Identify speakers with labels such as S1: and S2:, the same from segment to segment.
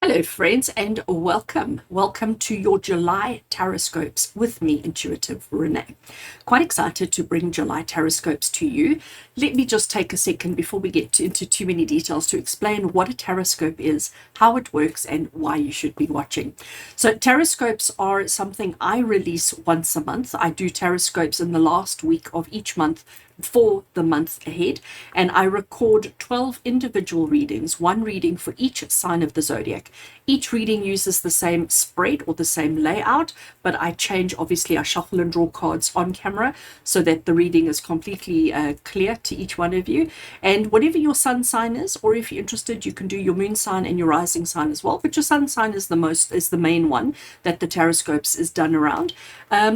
S1: Hello, friends, and welcome. Welcome to your July Taroscopes with me, Intuitive Rene. Quite excited to bring July Taroscopes to you. Let me just take a second before we get into too many details to explain what a Taroscope is, how it works, and why you should be watching. So Taroscopes are something I release once a month. I do Taroscopes in the last week of each month for the month ahead, and I record 12 individual readings, one reading for each sign of the zodiac. Each reading uses the same spread or the same layout, but I change, obviously I shuffle and draw cards on camera so that the reading is completely clear to each one of you. And whatever your sun sign is, or if you're interested, you can do your moon sign and your rising sign as well, but your sun sign is the main one that the Taroscopes is done around.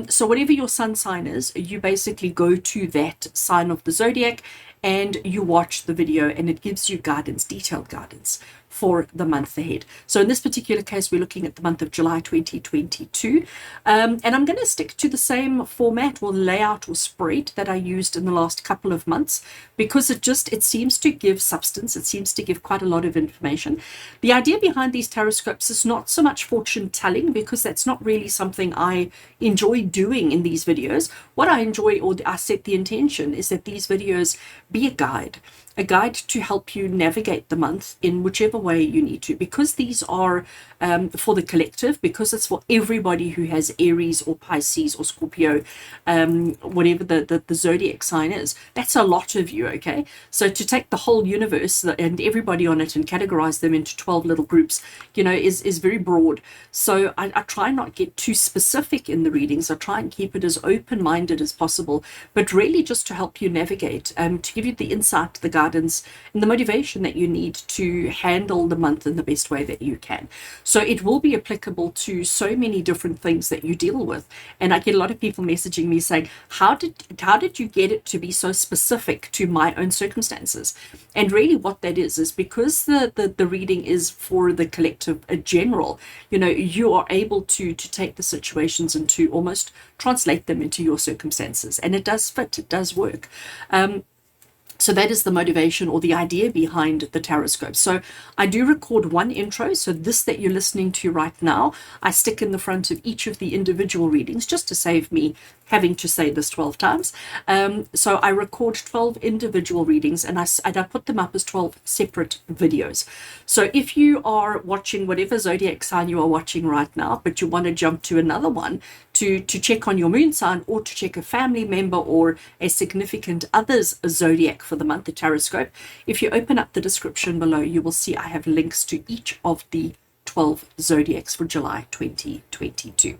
S1: So whatever your sun sign is, you basically go to that sign of the zodiac and you watch the video, and it gives you guidance, detailed guidance for the month ahead. So in this particular case, we're looking at the month of July 2022, and I'm going to stick to the same format or layout or spread that I used in the last couple of months, because it seems to give substance. It seems to give quite a lot of information. The idea behind these Taroscopes is not so much fortune telling, because that's not really something I enjoy doing in these videos. What I enjoy, or I set the intention, is that these videos be a guide to help you navigate the month in whichever way you need to, because these are for the collective, because it's for everybody who has Aries or Pisces or Scorpio, whatever the zodiac sign is. That's a lot of you, okay? So to take the whole universe and everybody on it and categorize them into 12 little groups, is very broad. So I try not get too specific in the readings. I try and keep it as open-minded as possible, but really just to help you navigate, to give you the insight, the guidance, and the motivation that you need to handle the month in the best way that you can. So it will be applicable to so many different things that you deal with. And I get a lot of people messaging me saying, how did you get it to be so specific to my own circumstances? And really what that is because the reading is for the collective, a general, you are able to take the situations and to almost translate them into your circumstances. And it does fit, it does work. So that is the motivation or the idea behind the Taroscope. So I do record one intro. So this that you're listening to right now, I stick in the front of each of the individual readings just to save me having to say this 12 times. So I record 12 individual readings, and I put them up as 12 separate videos. So if you are watching whatever zodiac sign you are watching right now, but you want to jump to another one to check on your moon sign, or to check a family member or a significant other's zodiac for the month, the Taroscope, if you open up the description below, you will see I have links to each of the 12 zodiacs for July 2022.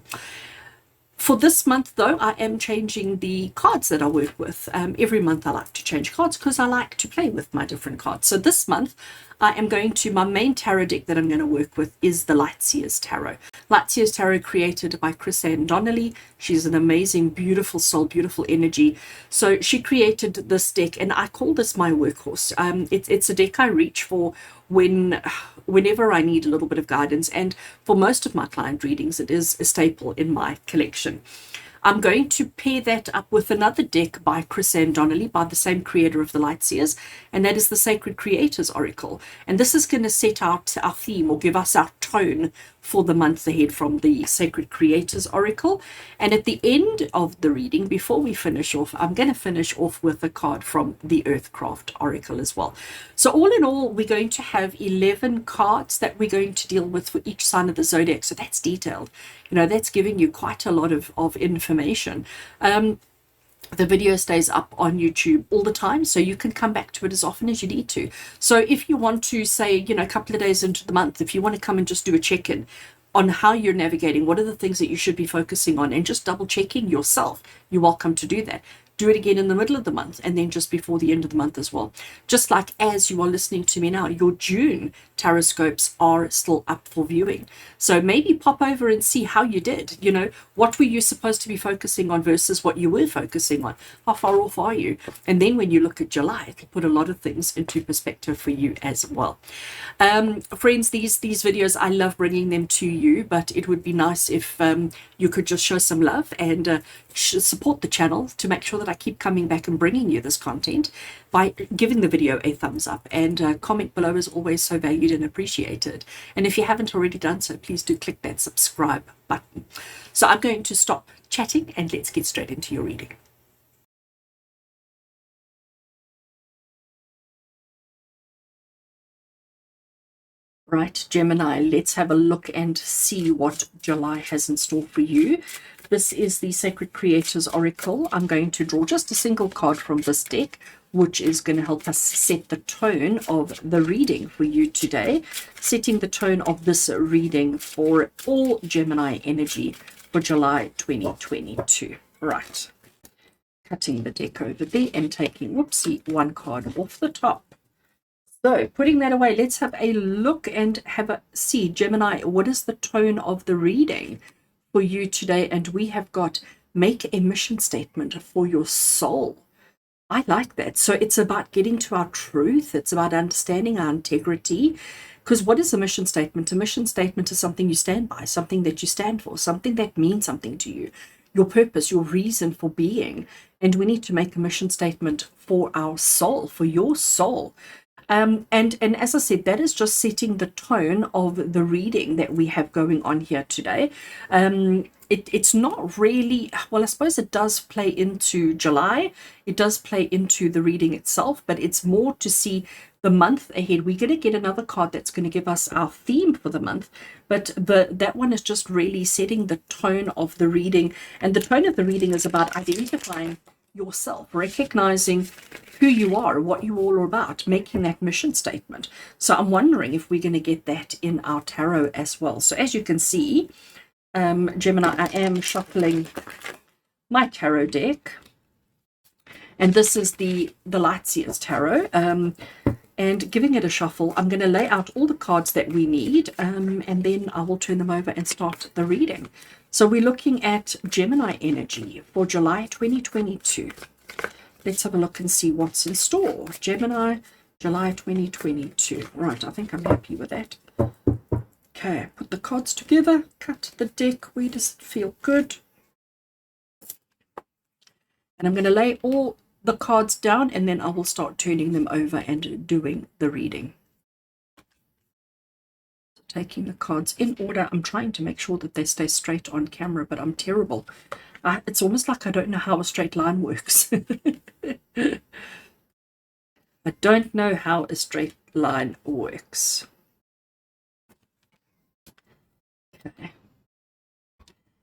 S1: For this month, though, I am changing the cards that I work with. Every month I like to change cards because I like to play with my different cards. So this month I am my main tarot deck that I'm going to work with is the Lightseers Tarot. Lightseers Tarot, created by Chrisanne Donnelly. She's an amazing, beautiful soul, beautiful energy. So she created this deck, and I call this my workhorse. It's a deck I reach for whenever I need a little bit of guidance, and for most of my client readings it is a staple in my collection. I'm going to pair that up with another deck by Chrisanne Donnelly, by the same creator of the Lightseers, and that is the Sacred Creators Oracle. And this is going to set out our theme, or give us our tone for the month ahead from the Sacred Creators Oracle. And at the end of the reading, before we finish off, I'm going to finish off with a card from the Earthcraft Oracle as well. So all in all, we're going to have 11 cards that we're going to deal with for each sign of the zodiac. So that's detailed. That's giving you quite a lot of information. The video stays up on YouTube all the time, so you can come back to it as often as you need to. So if you want to say, a couple of days into the month, if you want to come and just do a check-in on how you're navigating, what are the things that you should be focusing on, and just double checking yourself, you're welcome to do that. Do it again in the middle of the month, and then just before the end of the month as well. Just like as you are listening to me now, your June Taroscopes are still up for viewing. So maybe pop over and see how you did. What were you supposed to be focusing on versus what you were focusing on? How far off are you? And then when you look at July, it'll put a lot of things into perspective for you as well. Friends, these videos, I love bringing them to you, but it would be nice if you could just show some love and support the channel to make sure that that I keep coming back and bringing you this content by giving the video a thumbs up, and comment below is always so valued and appreciated. And if you haven't already done so, please do click that subscribe button. So I'm going to stop chatting and let's get straight into your reading. Right, Gemini, let's have a look and see what July has in store for you. This is the Sacred Creators Oracle. I'm going to draw just a single card from this deck, which is going to help us set the tone of the reading for you today. Setting the tone of this reading for all Gemini energy for July 2022. Right. Cutting the deck over there and taking, whoopsie, one card off the top. So putting that away, let's have a look and have a see, Gemini, what is the tone of the reading for you today? And we have got make a mission statement for your soul. I like that. So it's about getting to our truth. It's about understanding our integrity. Because what is a mission statement? A mission statement is something you stand by, something that you stand for, something that means something to you, your purpose, your reason for being. And we need to make a mission statement for our soul, for your soul. And as I said, that is just setting the tone of the reading that we have going on here today. It's not really, well, I suppose it does play into July. It does play into the reading itself, but it's more to see the month ahead. We're going to get another card that's going to give us our theme for the month, but that one is just really setting the tone of the reading. And the tone of the reading is about identifying yourself, recognizing who you are, what you all are about, making that mission statement. So I'm wondering if we're going to get that in our tarot as well. So as you can see, Gemini, I am shuffling my tarot deck, and this is the Lightseers Tarot, and giving it a shuffle. I'm going to lay out all the cards that we need, and then I will turn them over and start the reading. So we're looking at Gemini energy for July 2022. Let's have a look and see what's in store. Gemini, July 2022. Right, I think I'm happy with that. Okay, put the cards together, cut the deck. Where does it feel good? And I'm going to lay all the cards down, and then I will start turning them over and doing the reading. Taking the cards in order. I'm trying to make sure that they stay straight on camera, but I'm terrible. It's almost like I don't know how a straight line works. I don't know how a straight line works. Okay.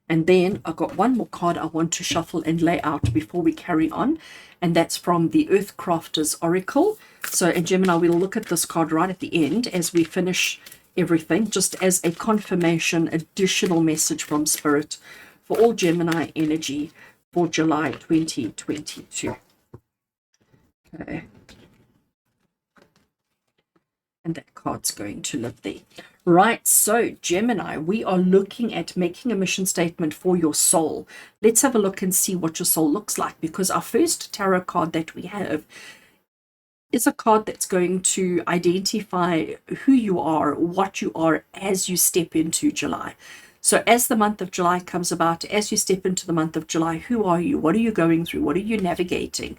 S1: And then I've got one more card I want to shuffle and lay out before we carry on, and that's from the Earthcrafters Oracle. So in Gemini, we'll look at this card right at the end as we finish everything, just as a confirmation, additional message from Spirit for all Gemini energy for July 2022. Okay. And that card's going to live there. Right, so Gemini, we are looking at making a mission statement for your soul. Let's have a look and see what your soul looks like, because our first tarot card that we have is a card that's going to identify who you are, what you are as you step into July. So as the month of July comes about, as you step into the month of July, who are you? What are you going through? What are you navigating?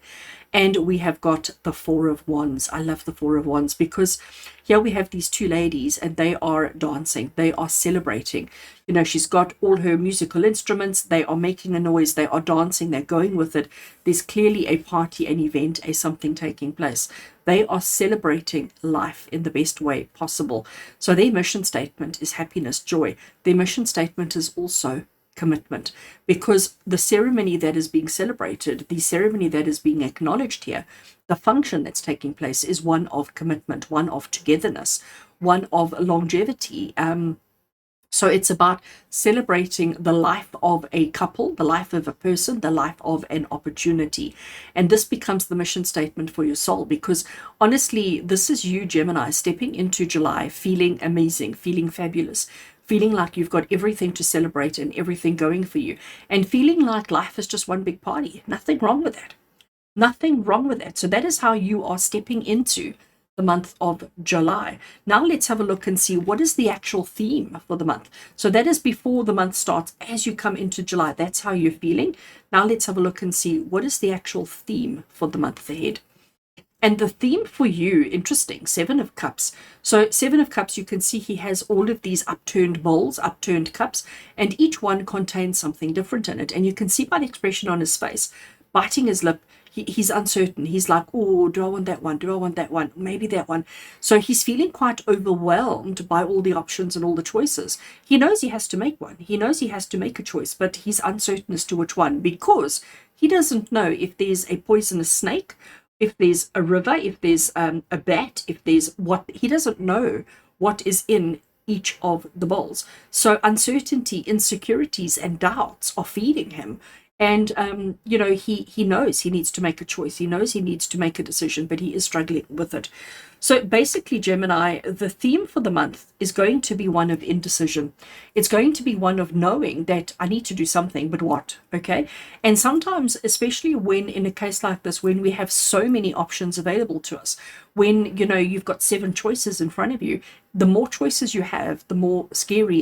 S1: And we have got the Four of Wands. I love the Four of Wands because here we have these two ladies and they are dancing. They are celebrating. You know, she's got all her musical instruments. They are making a noise. They are dancing. They're going with it. There's clearly a party, an event, a something taking place. They are celebrating life in the best way possible. So their mission statement is happiness, joy. Their mission statement is also commitment, because the ceremony that is being celebrated, the ceremony that is being acknowledged here, the function that's taking place is one of commitment, one of togetherness, one of longevity. So it's about celebrating the life of a couple, the life of a person, the life of an opportunity. And this becomes the mission statement for your soul, because honestly, this is you, Gemini, stepping into July, feeling amazing, feeling fabulous, feeling like you've got everything to celebrate and everything going for you, and feeling like life is just one big party. Nothing wrong with that. Nothing wrong with that. So that is how you are stepping into the month of July. Now let's have a look and see what is the actual theme for the month. So that is before the month starts. As you come into July, that's how you're feeling. Now let's have a look and see what is the actual theme for the month ahead. And the theme for you, interesting, Seven of Cups. So Seven of Cups, you can see he has all of these upturned bowls, upturned cups, and each one contains something different in it. And you can see by the expression on his face, biting his lip, he's uncertain. He's like, oh, do I want that one? Do I want that one? Maybe that one. So he's feeling quite overwhelmed by all the options and all the choices. He knows he has to make one. He knows he has to make a choice, but he's uncertain as to which one, because he doesn't know if there's a poisonous snake, if there's a river, if there's a bat, if there's what. He doesn't know what is in each of the bowls. So uncertainty, insecurities, and doubts are feeding him. And, he knows he needs to make a choice. He knows he needs to make a decision, but he is struggling with it. So basically, Gemini, the theme for the month is going to be one of indecision. It's going to be one of knowing that I need to do something, but what? Okay. And sometimes, especially when in a case like this, when we have so many options available to us, when, you've got 7 choices in front of you, the more choices you have, the more scary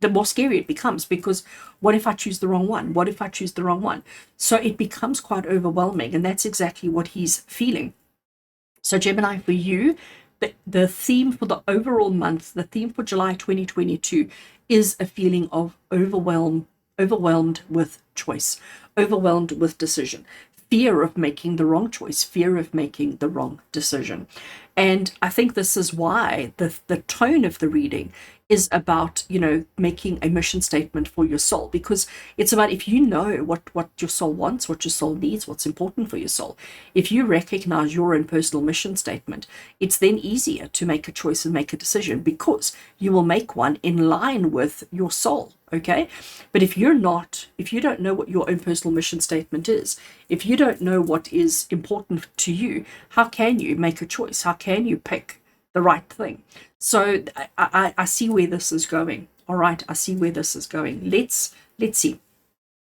S1: it becomes, because what if I choose the wrong one? What if I choose the wrong one? So it becomes quite overwhelming, and that's exactly what he's feeling. So Gemini, for you, the theme for the overall month, the theme for July 2022 is a feeling of overwhelmed with choice, overwhelmed with decision, fear of making the wrong choice, fear of making the wrong decision. And I think this is why the tone of the reading is about, making a mission statement for your soul, because it's about, if you know what your soul wants, what your soul needs, what's important for your soul, if you recognize your own personal mission statement, it's then easier to make a choice and make a decision, because you will make one in line with your soul. Okay. But if you don't know what your own personal mission statement is, if you don't know what is important to you, how can you make a choice? How can you pick the right thing? So I see where this is going. All right. I see where this is going. Let's see.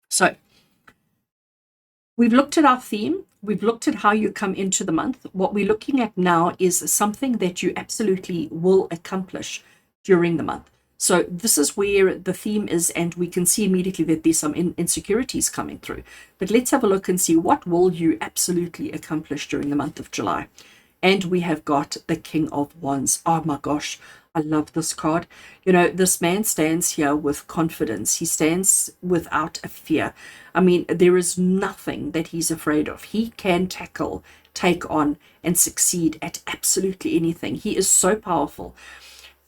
S1: So we've looked at our theme. We've looked at how you come into the month. What we're looking at now is something that you absolutely will accomplish during the month. So this is where the theme is, and we can see immediately that there's some insecurities coming through. But let's have a look and see, what will you absolutely accomplish during the month of July? And we have got the King of Wands. Oh my gosh, I love this card. This man stands here with confidence. He stands without a fear. I mean, there is nothing that he's afraid of. He can tackle, take on, and succeed at absolutely anything. He is so powerful.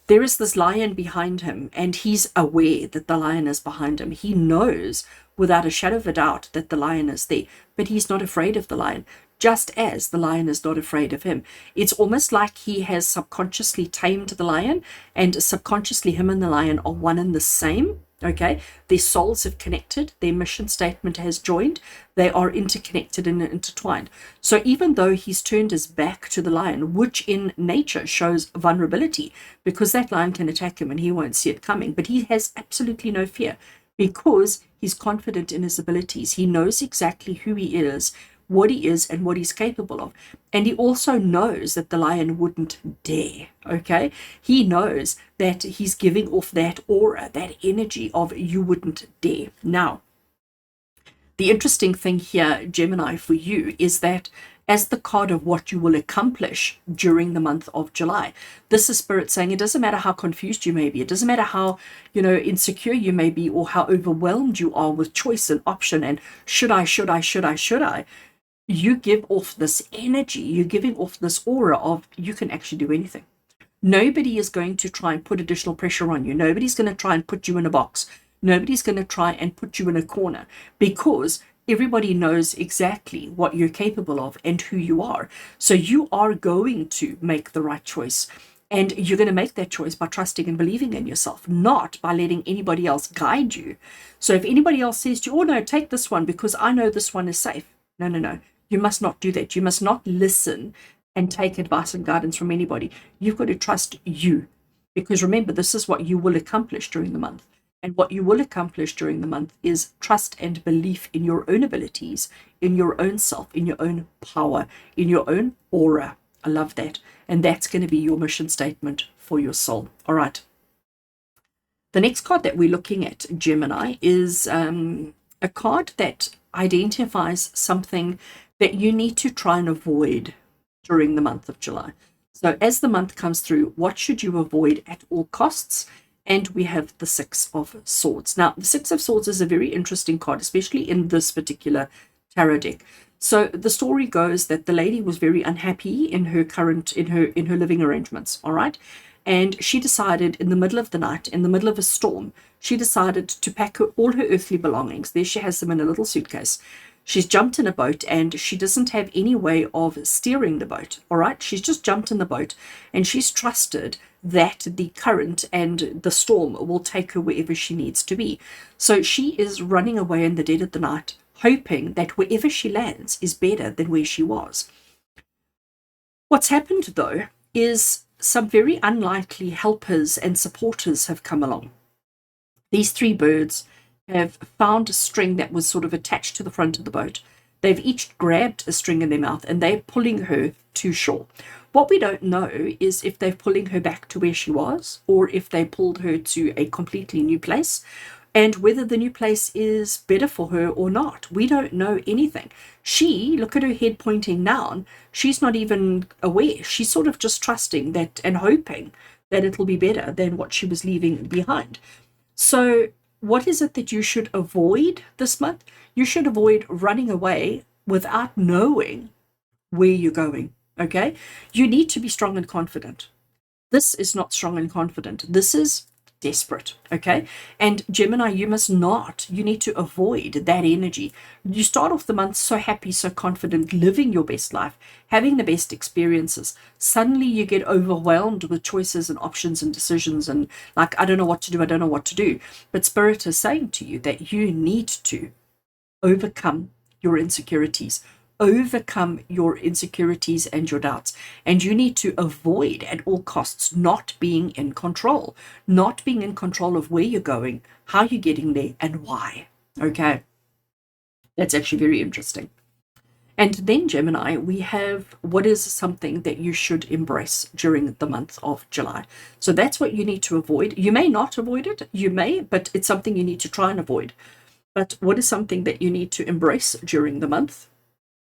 S1: There is this lion behind him, and he's aware that the lion is behind him. He knows without a shadow of a doubt that the lion is there, but he's not afraid of the lion, just as the lion is not afraid of him. It's almost like he has subconsciously tamed the lion, and subconsciously him and the lion are one and the same. Okay, their souls have connected, their mission statement has joined, they are interconnected and intertwined. So even though he's turned his back to the lion, which in nature shows vulnerability, because that lion can attack him and he won't see it coming, but he has absolutely no fear, because he's confident in his abilities. He knows exactly who he is, what he is, and what he's capable of. And he also knows that the lion wouldn't dare. Okay, he knows that he's giving off that aura, that energy of you wouldn't dare. Now, the interesting thing here, Gemini, for you is that as the card of what you will accomplish during the month of July, this is Spirit saying it doesn't matter how confused you may be, it doesn't matter how insecure you may be, or how overwhelmed you are with choice and option and should I. You give off this energy, you're giving off this aura of you can actually do anything. Nobody is going to try and put additional pressure on you. Nobody's going to try and put you in a box. Nobody's going to try and put you in a corner, because everybody knows exactly what you're capable of and who you are. So you are going to make the right choice. And you're going to make that choice by trusting and believing in yourself, not by letting anybody else guide you. So if anybody else says to you, oh no, take this one because I know this one is safe. No. You must not do that. You must not listen and take advice and guidance from anybody. You've got to trust you, because remember, this is what you will accomplish during the month. And what you will accomplish during the month is trust and belief in your own abilities, in your own self, in your own power, in your own aura. I love that. And that's going to be your mission statement for your soul. All right. The next card that we're looking at, Gemini, is a card that identifies something that you need to try and avoid during the month of July. So as the month comes through, what should you avoid at all costs? And we have the Six of Swords. Now, the Six of Swords is a very interesting card, especially in this particular tarot deck. So the story goes that the lady was very unhappy in her living arrangements, all right? And she decided in the middle of the night, in the middle of a storm, she decided to pack all her earthly belongings. There she has them in a little suitcase. She's jumped in a boat and she doesn't have any way of steering the boat, all right? She's just jumped in the boat and she's trusted that the current and the storm will take her wherever she needs to be. So she is running away in the dead of the night, hoping that wherever she lands is better than where she was. What's happened, though, is some very unlikely helpers and supporters have come along. These three birds have found a string that was sort of attached to the front of the boat. They've each grabbed a string in their mouth and they're pulling her to shore. What we don't know is if they're pulling her back to where she was or if they pulled her to a completely new place, and whether the new place is better for her or not. We don't know anything. Look at her head pointing down. She's not even aware. She's sort of just trusting that and hoping that it'll be better than what she was leaving behind. So what is it that you should avoid this month? You should avoid running away without knowing where you're going, okay? You need to be strong and confident. This is not strong and confident. This is desperate, okay? And Gemini, you need to avoid that energy. You start off the month so happy, so confident, living your best life, having the best experiences. Suddenly you get overwhelmed with choices and options and decisions and like, I don't know what to do. But Spirit is saying to you that you need to overcome your insecurities and your doubts. And you need to avoid at all costs not being in control of where you're going, how you're getting there, and why. Okay. That's actually very interesting. And then, Gemini, we have what is something that you should embrace during the month of July. So that's what you need to avoid. You may not avoid it, but it's something you need to try and avoid. But what is something that you need to embrace during the month?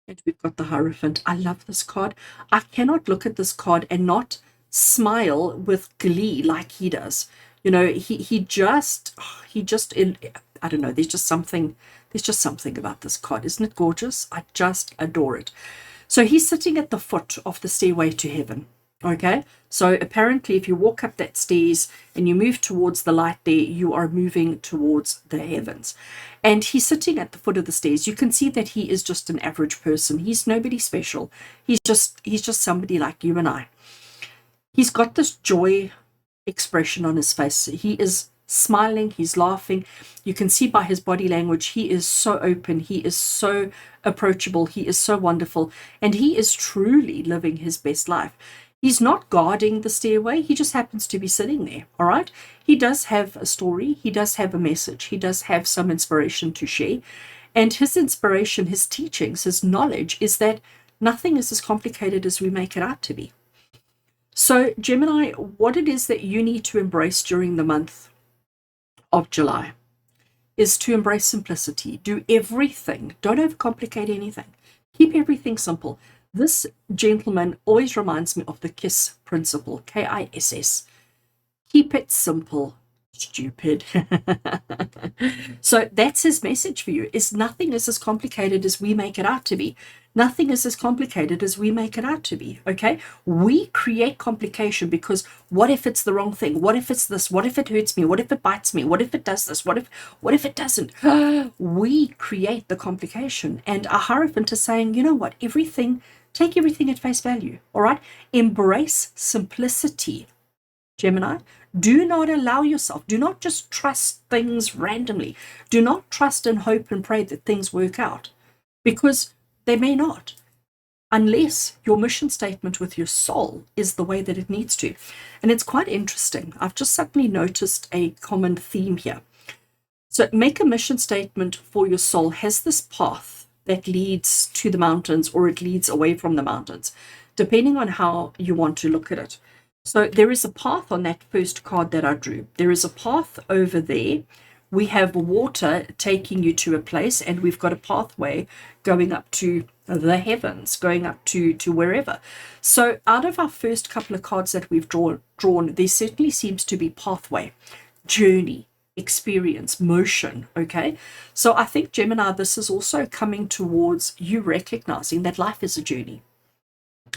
S1: And we've got the Hierophant. I love this card. I cannot look at this card and not smile with glee like he does. You know, he just I don't know, there's just something about this card. Isn't it gorgeous? I just adore it. So he's sitting at the foot of the stairway to heaven. Okay, so apparently if you walk up that stairs and you move towards the light there, you are moving towards the heavens. And he's sitting at the foot of the stairs. You can see that he is just an average person. He's nobody special. He's just somebody like you and I. He's got this joy expression on his face. He is smiling, he's laughing. You can see by his body language, he is so open, he is so approachable, he is so wonderful, and he is truly living his best life. He's not guarding the stairway. He just happens to be sitting there, all right? He does have a story. He does have a message. He does have some inspiration to share. And his inspiration, his teachings, his knowledge is that nothing is as complicated as we make it out to be. So, Gemini, what it is that you need to embrace during the month of July is to embrace simplicity. Do everything. Don't overcomplicate anything. Keep everything simple. This gentleman always reminds me of the KISS principle, KISS. Keep it simple, stupid. So that's his message for you, is nothing is as complicated as we make it out to be. Nothing is as complicated as we make it out to be, okay? We create complication because what if it's the wrong thing? What if it's this? What if it hurts me? What if it bites me? What if it does this? What if it doesn't? We create the complication. And our Hierophant is saying, you know what? Take everything at face value, all right? Embrace simplicity, Gemini. Do not allow yourself, do not just trust things randomly. Do not trust and hope and pray that things work out, because they may not, unless your mission statement with your soul is the way that it needs to. And it's quite interesting. I've just suddenly noticed a common theme here. So make a mission statement for your soul has this path that leads to the mountains or it leads away from the mountains. depending on how you want to look at it. So there is a path on that first card that I drew. There is a path over there. We have water taking you to a place, and we've got a pathway going up to the heavens, going up to wherever. So out of our first couple of cards that we've drawn, there certainly seems to be pathway, journey, experience, motion. Okay, so I think, Gemini, this is also coming towards you recognizing that life is a journey.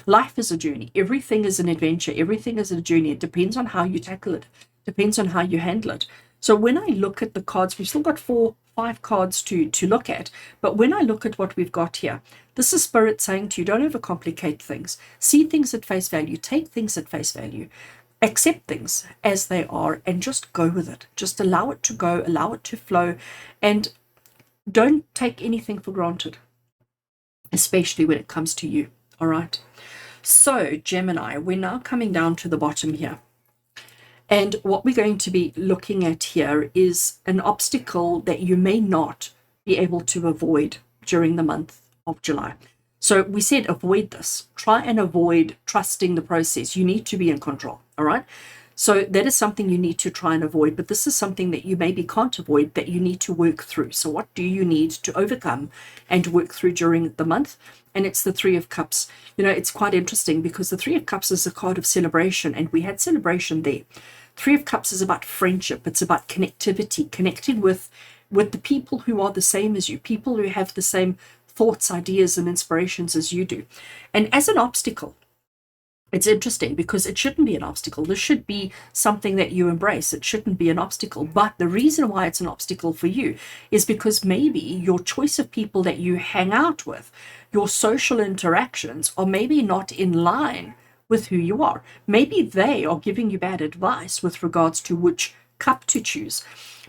S1: Life is a journey. Everything is an adventure. Everything is a journey. It depends on how you tackle it. Depends on how you handle it. So when I look at the cards, we've still got 5 cards to look at. But when I look at what we've got here, this is Spirit saying to you, don't overcomplicate things. See things at face value. Take things at face value. Accept things as they are and just go with it. Just allow it to go, allow it to flow, and don't take anything for granted, especially when it comes to you. All right. So Gemini, we're now coming down to the bottom here. And what we're going to be looking at here is an obstacle that you may not be able to avoid during the month of July. So we said avoid this. Try and avoid trusting the process. You need to be in control. All right. So that is something you need to try and avoid. But this is something that you maybe can't avoid, that you need to work through. So what do you need to overcome and work through during the month? And it's the Three of Cups. You know, it's quite interesting because the Three of Cups is a card of celebration, and we had celebration there. Three of Cups is about friendship. It's about connectivity, connecting with the people who are the same as you, people who have the same thoughts, ideas, and inspirations as you do. And as an obstacle, it's interesting because it shouldn't be an obstacle. This should be something that you embrace. It shouldn't be an obstacle. But the reason why it's an obstacle for you is because maybe your choice of people that you hang out with, your social interactions, are maybe not in line with who you are. Maybe they are giving you bad advice with regards to which cup to choose.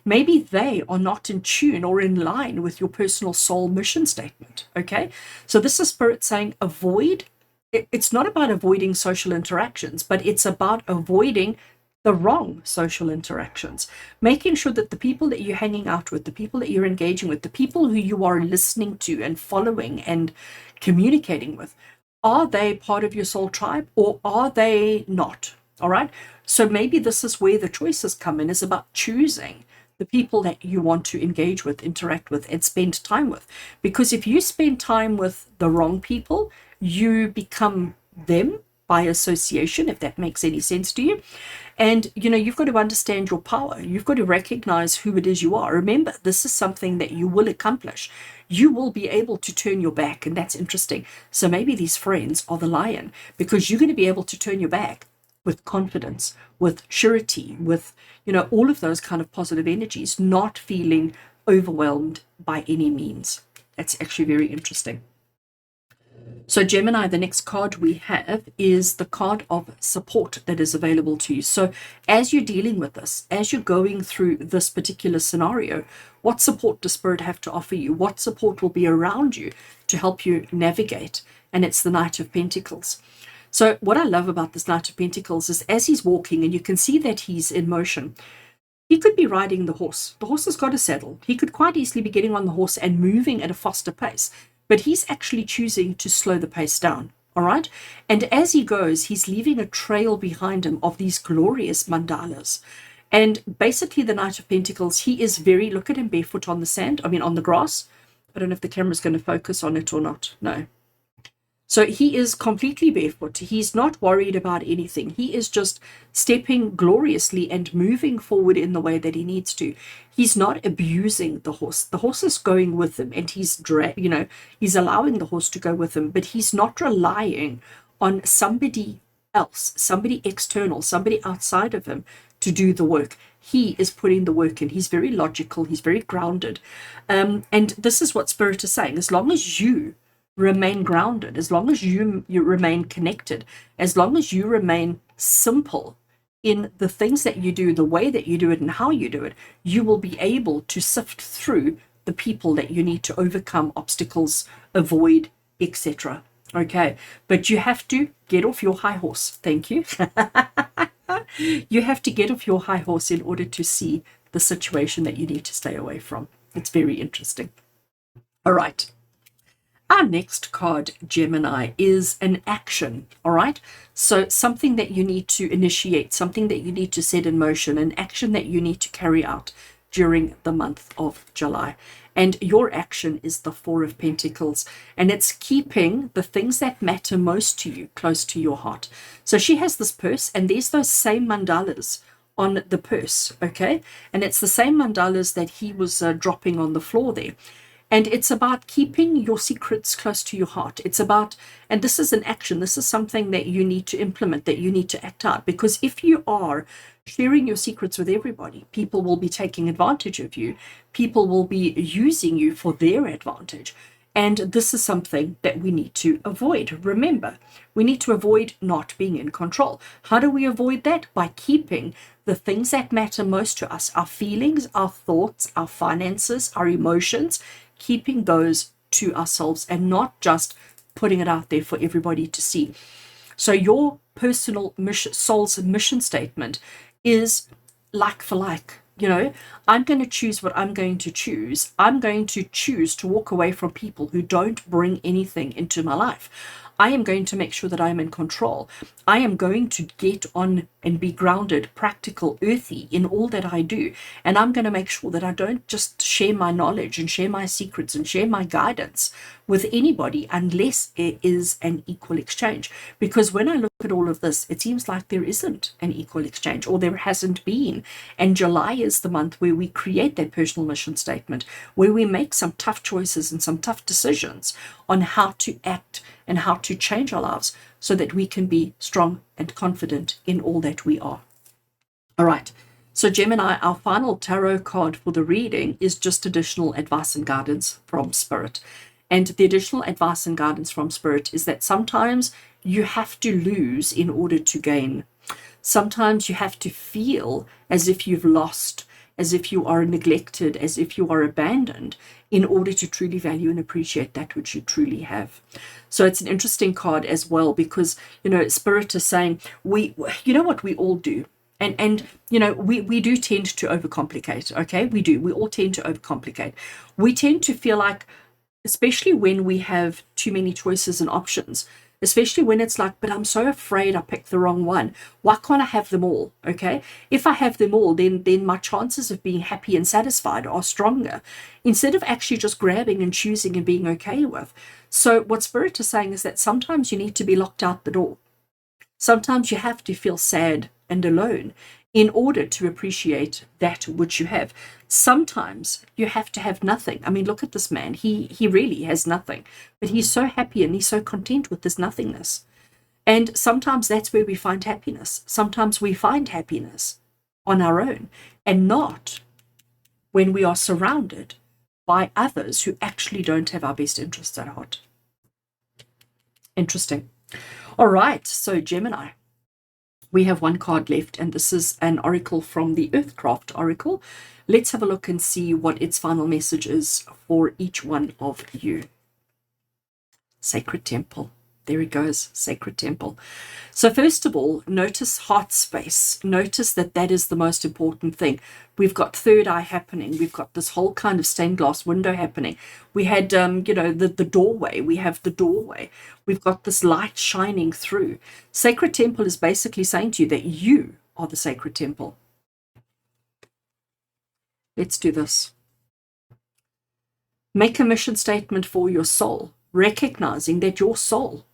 S1: Maybe they are not in tune or in line with your personal soul mission statement. Okay, so this is Spirit saying avoid. It's not about avoiding social interactions, but it's about avoiding the wrong social interactions, making sure that the people that you're hanging out with, the people that you're engaging with, the people who you are listening to and following and communicating with, are they part of your soul tribe or are they not? All right. So maybe this is where the choices come in, is about choosing the people that you want to engage with, interact with, and spend time with. Because if you spend time with the wrong people, you become them by association, if that makes any sense to you. And, you know, you've got to understand your power. You've got to recognize who it is you are. Remember, this is something that you will accomplish. You will be able to turn your back, and that's interesting. So maybe these friends are the lion, because you're going to be able to turn your back with confidence, with surety, with, you know, all of those kind of positive energies, not feeling overwhelmed by any means. That's actually very interesting. So Gemini, the next card we have is the card of support that is available to you. So as you're dealing with this, as you're going through this particular scenario, what support does Spirit have to offer you? What support will be around you to help you navigate? And it's the Knight of Pentacles. So what I love about this Knight of Pentacles is as he's walking, and you can see that he's in motion, he could be riding the horse. The horse has got a saddle. He could quite easily be getting on the horse and moving at a faster pace, but he's actually choosing to slow the pace down. All right. And as he goes, he's leaving a trail behind him of these glorious mandalas. And basically the Knight of Pentacles, he is very, look at him barefoot on the sand, on the grass. I don't know if the camera's going to focus on it or not. No. So he is completely barefoot. He's not worried about anything. He is just stepping gloriously and moving forward in the way that he needs to. He's not abusing the horse. The horse is going with him, and he's allowing the horse to go with him, but he's not relying on somebody else, somebody external, somebody outside of him to do the work. He is putting the work in. He's very logical. He's very grounded. And this is what Spirit is saying. As long as you remain grounded, as long as you remain connected, as long as you remain simple in the things that you do, the way that you do it, and how you do it, you will be able to sift through the people that you need to overcome obstacles, avoid, etc. Okay, but you have to get off your high horse. Thank you. You have to get off your high horse in order to see the situation that you need to stay away from. It's very interesting. All right. Our next card, Gemini, is an action, all right? So something that you need to initiate, something that you need to set in motion, an action that you need to carry out during the month of July. And your action is the Four of Pentacles, and it's keeping the things that matter most to you close to your heart. So she has this purse, and there's those same mandalas on the purse, okay? And it's the same mandalas that he was dropping on the floor there. And it's about keeping your secrets close to your heart. It's about, and this is an action, this is something that you need to implement, that you need to act out. Because if you are sharing your secrets with everybody, people will be taking advantage of you. People will be using you for their advantage. And this is something that we need to avoid. Remember, we need to avoid not being in control. How do we avoid that? By keeping the things that matter most to us, our feelings, our thoughts, our finances, our emotions, keeping those to ourselves and not just putting it out there for everybody to see. So your personal mission, soul's mission statement is like for like. You know, I'm going to choose what I'm going to choose. I'm going to choose to walk away from people who don't bring anything into my life. I am going to make sure that I'm in control. I am going to get on and be grounded, practical, earthy in all that I do. And I'm going to make sure that I don't just share my knowledge and share my secrets and share my guidance with anybody unless it is an equal exchange. Because when I look at all of this, it seems like there isn't an equal exchange, or there hasn't been. And July is the month where we create that personal mission statement, where we make some tough choices and some tough decisions on how to act and how to change our lives so that we can be strong and confident in all that we are. All right. So Gemini, our final tarot card for the reading is just additional advice and guidance from Spirit. And the additional advice and guidance from Spirit is that sometimes you have to lose in order to gain. Sometimes you have to feel as if you've lost, as if you are neglected, as if you are abandoned, in order to truly value and appreciate that which you truly have. So it's an interesting card as well, because, you know, Spirit is saying, you know what we all do. And you know, we do tend to overcomplicate, okay? We do. We all tend to overcomplicate. We tend to feel like, especially when we have too many choices and options, especially when it's like, but I'm so afraid I picked the wrong one. Why can't I have them all? Okay. If I have them all, then my chances of being happy and satisfied are stronger, instead of actually just grabbing and choosing and being okay with. So what Spirit is saying is that sometimes you need to be locked out the door. Sometimes you have to feel sad and alone in order to appreciate that which you have. Sometimes you have to have nothing. I mean, look at this man. He really has nothing, but he's so happy and he's so content with this nothingness. And sometimes that's where we find happiness. Sometimes we find happiness on our own, and not when we are surrounded by others who actually don't have our best interests at heart. Interesting. All right, so Gemini, we have one card left, and this is an oracle from the Earthcraft Oracle. Let's have a look and see what its final message is for each one of you. Sacred Temple. There it goes, Sacred Temple. So first of all, notice heart space. Notice that that is the most important thing. We've got third eye happening. We've got this whole kind of stained glass window happening. We had, you know, the doorway. We have the doorway. We've got this light shining through. Sacred Temple is basically saying to you that you are the Sacred Temple. Let's do this. Make a mission statement for your soul, recognizing that your soul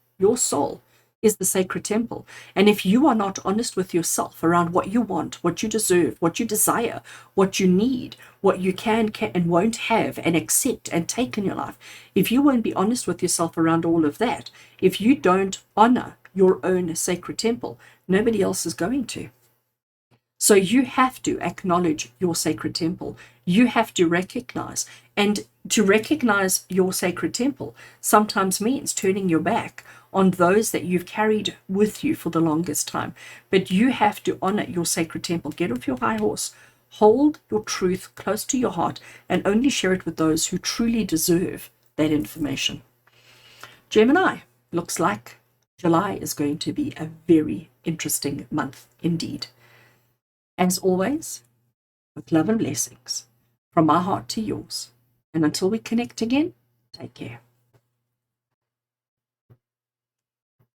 S1: is the Sacred Temple. And if you are not honest with yourself around what you want, what you deserve, what you desire, what you need, what you can and won't have and accept and take in your life, if you won't be honest with yourself around all of that, if you don't honor your own Sacred Temple, nobody else is going to. So you have to acknowledge your Sacred Temple. You have to recognize, and to recognize your Sacred Temple sometimes means turning your back on those that you've carried with you for the longest time. But you have to honor your Sacred Temple. Get off your high horse. Hold your truth close to your heart and only share it with those who truly deserve that information. Gemini, looks like July is going to be a very interesting month indeed. As always, with love and blessings, from my heart to yours. And until we connect again, take care.